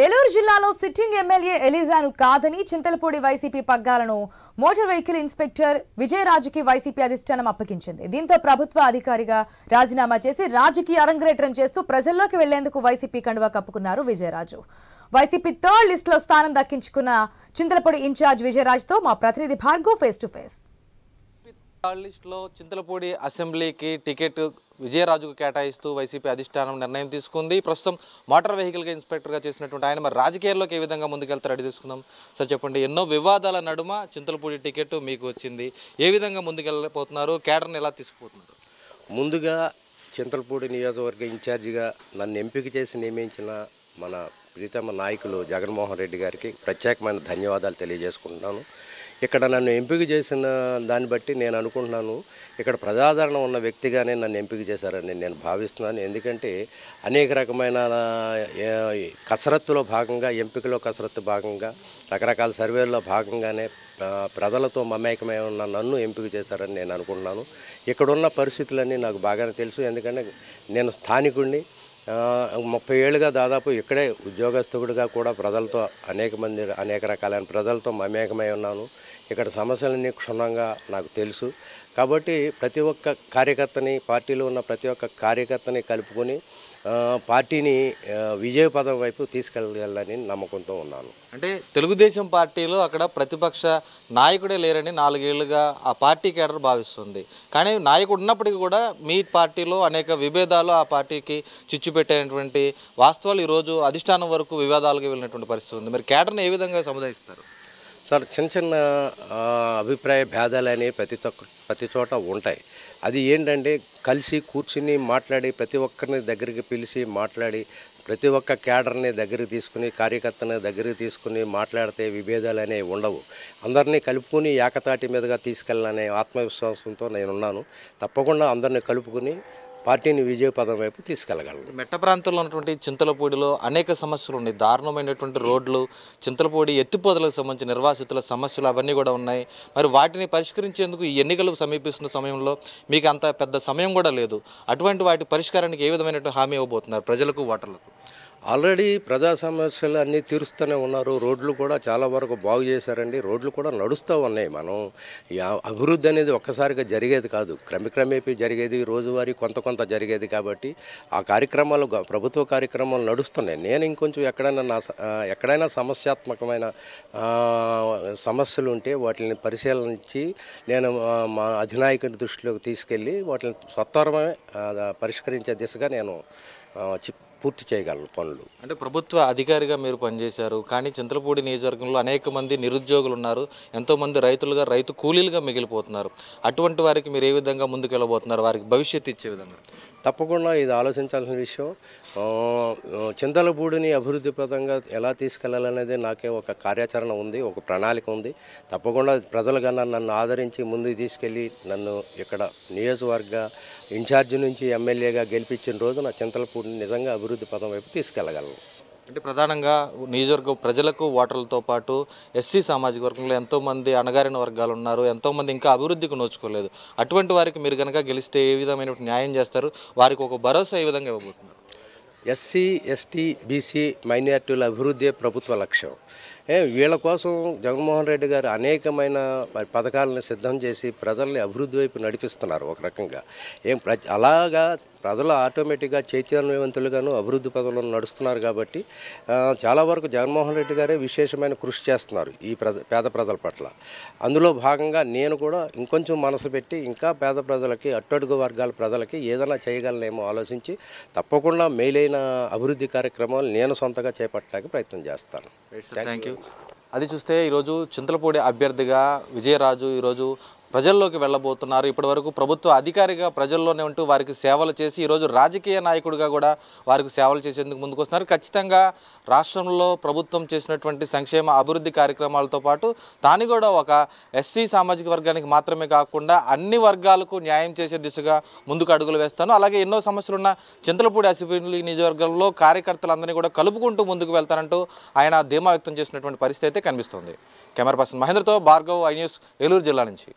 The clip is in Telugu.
ఏలూరు జిల్లాలో సిట్టింగ్ ఎమ్మెల్యే ఎలిజాను కాదని చింతలపూడి వైసీపీ పగ్గాలను మోటార్ వెహికల్ ఇన్స్పెక్టర్ విజయరాజుకి వైసీపీ అధిష్టానం అప్పగించింది. దీంతో ప్రభుత్వ అధికారిగా రాజీనామా చేసి రాజకీయ అరంగేట్రం చేస్తూ ప్రజల్లోకి వెళ్లేందుకు వైసీపీ కండువా కప్పుకున్నారు విజయరాజు. వైసీపీ థర్డ్ లిస్ట్ లో స్థానం దక్కించుకున్న చింతలపూడి ఇన్ఛార్జ్ విజయరాజుతో మా ప్రతినిధి Bhargav face to face. Third లిస్టులో చింతలపూడి అసెంబ్లీకి టికెట్ విజయరాజుకు కేటాయిస్తూ వైసీపీ అధిష్టానం నిర్ణయం తీసుకుంది. ప్రస్తుతం మోటార్ వెహికల్ ఇన్స్పెక్టర్గా చేసినటువంటి ఆయన మరి రాజకీయాల్లోకి ఏ విధంగా ముందుకెళ్తారో అడిగి తీసుకుందాం. సార్ చెప్పండి, ఎన్నో వివాదాల నడుమ చింతలపూడి టికెట్ మీకు వచ్చింది, ఏ విధంగా ముందుకెళ్ళిపోతున్నారు, కేడర్ని ఎలా తీసుకుపోతున్నారు? ముందుగా చింతలపూడి నియోజకవర్గ ఇన్ఛార్జిగా నన్ను ఎంపిక చేసి నియమించిన మన ప్రీతమ నాయకులు జగన్మోహన్ రెడ్డి గారికి ప్రత్యేకమైన ధన్యవాదాలు తెలియజేసుకుంటున్నాను. ఇక్కడ నన్ను ఎంపిక చేసిన దాన్ని బట్టి నేను అనుకుంటున్నాను, ఇక్కడ ప్రజాదరణ ఉన్న వ్యక్తిగానే నన్ను ఎంపిక చేశారని నేను భావిస్తున్నాను. ఎందుకంటే అనేక రకమైన కసరత్తులో భాగంగా, ఎంపికలో కసరత్తు భాగంగా, రకరకాల సర్వేల్లో భాగంగానే ప్రజలతో మమేకమై ఉన్న నన్ను ఎంపిక చేశారని నేను అనుకుంటున్నాను. ఇక్కడున్న పరిస్థితులన్నీ నాకు బాగానే తెలుసు. ఎందుకంటే నేను స్థానికుడిని, 30 ఏళ్ళుగా దాదాపు ఇక్కడే ఉద్యోగస్తుడిగా కూడా ప్రజలతో అనేక రకాలైన ప్రజలతో మమేకమై ఉన్నాను. ఇక్కడ సమస్యలన్నీ క్షుణ్ణంగా నాకు తెలుసు. కాబట్టి ప్రతి ఒక్క కార్యకర్తని, పార్టీలో ఉన్న ప్రతి ఒక్క కార్యకర్తని కలుపుకొని పార్టీని విజయపదం వైపు తీసుకెళ్ళాలని నమ్మకంతో ఉన్నాను. అంటే తెలుగుదేశం పార్టీలో అక్కడ ప్రతిపక్ష నాయకుడే లేరని 4 ఏళ్లుగా ఆ పార్టీ కేడర్ భావిస్తుంది. కానీ నాయకుడు ఉన్నప్పటికీ కూడా మీ పార్టీలో అనేక విభేదాలు ఆ పార్టీకి చిచ్చు పెట్టేటువంటి వాస్తవాలు ఈరోజు అధిష్టానం వరకు వివాదాలుగా వెళ్ళినటువంటి పరిస్థితి ఉంది. మరి కేడర్ని ఏ విధంగా సముదాయిస్తారు? సార్, చిన్న చిన్న అభిప్రాయ భేదాలు అనేవి ప్రతి చోట ఉంటాయి. అది ఏంటంటే కలిసి కూర్చుని మాట్లాడి, ప్రతి ఒక్కరిని దగ్గరికి పిలిచి మాట్లాడి, ప్రతి ఒక్క క్యాడర్ని దగ్గరికి తీసుకుని, కార్యకర్తని దగ్గరికి తీసుకుని మాట్లాడితే విభేదాలు అనేవి ఉండవు. అందరినీ కలుపుకుని ఏకతాటి మీదుగా తీసుకెళ్ళాలనే ఆత్మవిశ్వాసంతో నేనున్నాను. తప్పకుండా అందరినీ కలుపుకుని పార్టీని విజయపదం వైపు తీసుకెళ్ళగలను. మెట్ట ప్రాంతంలో ఉన్నటువంటి చింతలపూడిలో అనేక సమస్యలు ఉన్నాయి. దారుణమైనటువంటి రోడ్లు, చింతలపూడి ఎత్తిపోతలకు సంబంధించిన నిర్వాసితుల సమస్యలు అవన్నీ కూడా ఉన్నాయి. మరి వాటిని పరిష్కరించేందుకు ఈ ఎన్నికలు సమీపిస్తున్న సమయంలో మీకు అంత పెద్ద సమయం కూడా లేదు. అటువంటి వాటి పరిష్కారానికి ఏ విధమైనటువంటి హామీ ఇవ్వబోతున్నారు ప్రజలకు, ఓటర్లకు? ఆల్రెడీ ప్రజా సమస్యలు అన్నీ తీరుస్తూనే ఉన్నారు. రోడ్లు కూడా చాలా వరకు బాగు చేశారండి. రోడ్లు కూడా నడుస్తూ ఉన్నాయి. మనం అభివృద్ధి అనేది ఒక్కసారిగా జరిగేది కాదు, క్రమేపీ జరిగేది, రోజువారీ కొంత జరిగేది. కాబట్టి ఆ కార్యక్రమాలు, ప్రభుత్వ కార్యక్రమాలు నడుస్తున్నాయి. నేను ఇంకొంచెం ఎక్కడైనా సమస్యాత్మకమైన సమస్యలు ఉంటే వాటిని పరిశీలించి నేను మా అధినాయకుని దృష్టిలోకి తీసుకెళ్ళి వాటిని సత్వరమే పరిష్కరించే దిశగా నేను పూర్తి చేయగలను పనులు. అంటే ప్రభుత్వ అధికారిగా మీరు పనిచేశారు, కానీ చింతలపూడి నియోజకవర్గంలో అనేక మంది నిరుద్యోగులు ఉన్నారు, ఎంతోమంది రైతు కూలీలుగా మిగిలిపోతున్నారు. అటువంటి వారికి మీరు ఏ విధంగా ముందుకెళ్ళబోతున్నారు, వారికి భవిష్యత్తు ఇచ్చే విధంగా? తప్పకుండా ఇది ఆలోచించాల్సిన విషయం. చింతలపూడిని అభివృద్ధి పదంగా ఎలా తీసుకెళ్లాలనేది నాకే ఒక కార్యాచరణ ఉంది, ఒక ప్రణాళిక ఉంది. తప్పకుండా ప్రజలుగా నన్ను ఆదరించి ముందుకు తీసుకెళ్ళి నన్ను ఇక్కడ నియోజకవర్గ ఇన్ఛార్జి నుంచి ఎమ్మెల్యేగా గెలిపించిన రోజు నా చింతలపూడిని నిజంగా అభివృద్ధి పదం వైపు తీసుకెళ్ళగలను. అంటే ప్రధానంగా నియోజకవర్గ ప్రజలకు, ఓటర్లతో పాటు ఎస్సీ సామాజిక వర్గంలో ఎంతోమంది అణగారిన వర్గాలు ఉన్నారు, ఎంతోమంది ఇంకా అభివృద్ధికి నోచుకోలేదు. అటువంటి వారికి మీరు కనుక గెలిస్తే ఏ విధమైన న్యాయం చేస్తారు, వారికి ఒక భరోసా ఏ విధంగా ఇవ్వబోతున్నారు? ఎస్సీ, ఎస్టీ, బీసీ మైనారిటీల అభివృద్ధి ప్రభుత్వ లక్ష్యం. వీళ్ళ కోసం జగన్మోహన్ రెడ్డి గారు అనేకమైన పథకాలను సిద్ధం చేసి ప్రజల్ని అభివృద్ధి వైపు నడిపిస్తున్నారు. ఒక రకంగా అలాగా ప్రజలు ఆటోమేటిక్గా చైతన్యవంతులుగాను అభివృద్ధి పదంలో నడుస్తున్నారు. కాబట్టి చాలా వరకు జగన్మోహన్ రెడ్డి గారే విశేషమైన కృషి చేస్తున్నారు ఈ పేద ప్రజల పట్ల. అందులో భాగంగా నేను కూడా ఇంకొంచెం మనసు పెట్టి ఇంకా పేద ప్రజలకి, అట్టడుగు వర్గాల ప్రజలకి ఏదైనా చేయగలనేమో ఆలోచించి తప్పకుండా మేలైన అభివృద్ధి కార్యక్రమాలు నేను సొంతగా చేపట్టడానికి ప్రయత్నం చేస్తాను. Thank you. అది చూస్తే ఈరోజు చింతలపూడి అభ్యర్థిగా విజయరాజు ఈరోజు ప్రజల్లోకి వెళ్ళబోతున్నారు. ఇప్పటివరకు ప్రభుత్వ అధికారిగా ప్రజల్లోనే ఉంటూ వారికి సేవలు చేసి ఈరోజు రాజకీయ నాయకుడిగా కూడా వారికి సేవలు చేసేందుకు ముందుకు వస్తున్నారు. ఖచ్చితంగా రాష్ట్రంలో ప్రభుత్వం చేసినటువంటి సంక్షేమ అభివృద్ధి కార్యక్రమాలతో పాటు తాను కూడా ఒక ఎస్సీ సామాజిక వర్గానికి మాత్రమే కాకుండా అన్ని వర్గాలకు న్యాయం చేసే దిశగా ముందుకు అడుగులు వేస్తాను. అలాగే ఎన్నో సమస్యలున్న చింతలపూడి అసెంబ్లీ నియోజకవర్గంలో కార్యకర్తలందరినీ కూడా కలుపుకుంటూ ముందుకు వెళ్తానంటూ ఆయన ధీమా వ్యక్తం చేసినటువంటి పరిస్థితి అయితే కనిపిస్తుంది. కెమెరా పర్సన్ మహేంద్రతో భార్గవ్, ఐ న్యూస్, ఏలూరు జిల్లా నుంచి.